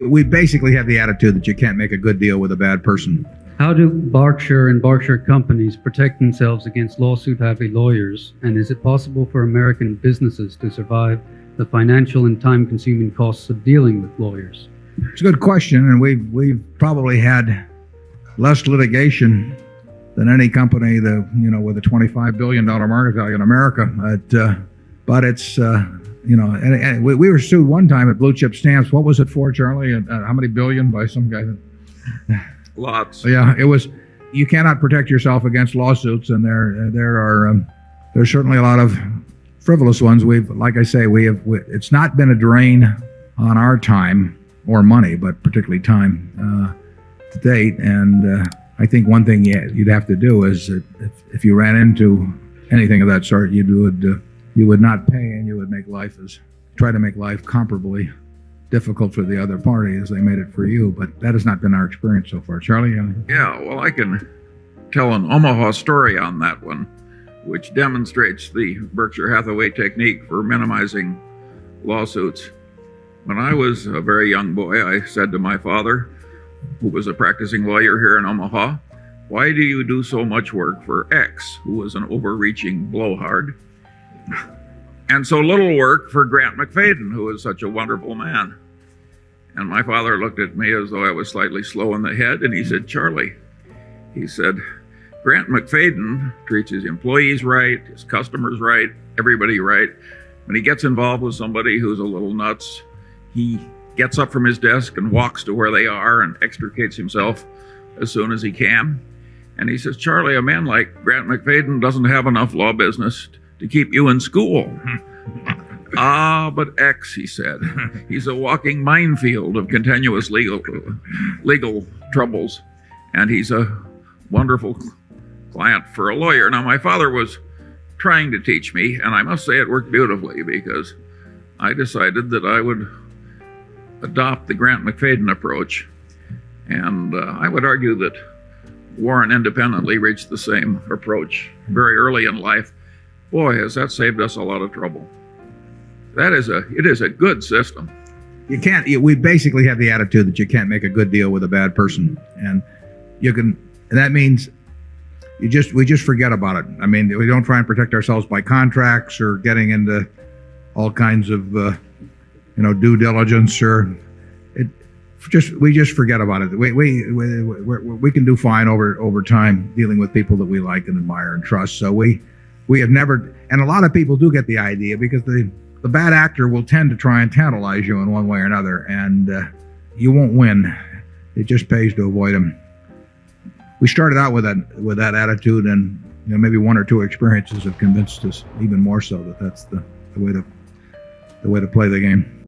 We basically have the attitude that you can't make a good deal with a bad person. How do Berkshire and Berkshire companies protect themselves against lawsuit-heavy lawyers? And is it possible for American businesses to survive the financial and time-consuming costs of dealing with lawyers? It's a good question, and we've probably had less litigation than any company with a $25 billion market value in America. But it's and we were sued one time at Blue Chip Stamps. What was it for, Charlie? How many billion by some guy? Lots. Yeah, it was. You cannot protect yourself against lawsuits, and there's certainly a lot of frivolous ones. It's not been a drain on our time or money, but particularly time to date. And I think one thing you'd have to do is that if you ran into anything of that sort, you would not pay, and you would try to make life comparably difficult for the other party as they made it for you. But that has not been our experience so far. Charlie? Yeah, well, I can tell an Omaha story on that one, which demonstrates the Berkshire Hathaway technique for minimizing lawsuits. When I was a very young boy, I said to my father, who was a practicing lawyer here in Omaha, "Why do you do so much work for X, who was an overreaching blowhard, and so little work for Grant McFadden, who is such a wonderful man?" And my father looked at me as though I was slightly slow in the head, and he said, "Charlie," he said, "Grant McFadden treats his employees right, his customers right, everybody right. When he gets involved with somebody who's a little nuts, he gets up from his desk and walks to where they are and extricates himself as soon as he can." And he says, "Charlie, a man like Grant McFadden doesn't have enough law business to keep you in school." "Ah, but X," he said, "he's a walking minefield of continuous legal troubles, and he's a wonderful client for a lawyer." Now, my father was trying to teach me, and I must say it worked beautifully, because I decided that I would adopt the Grant McFadden approach. And I would argue that Warren independently reached the same approach very early in life. Boy, has that saved us a lot of trouble. It is a good system. We basically have the attitude that you can't make a good deal with a bad person, and that means we just forget about it. I mean, we don't try and protect ourselves by contracts or getting into all kinds of due diligence, we just forget about it. We can do fine over time dealing with people that we like and admire and trust. So we have never, and a lot of people do get the idea, because the bad actor will tend to try and tantalize you in one way or another, and you won't win. It just pays to avoid them. We started out with that attitude, and maybe one or two experiences have convinced us even more so that that's the way to play the game.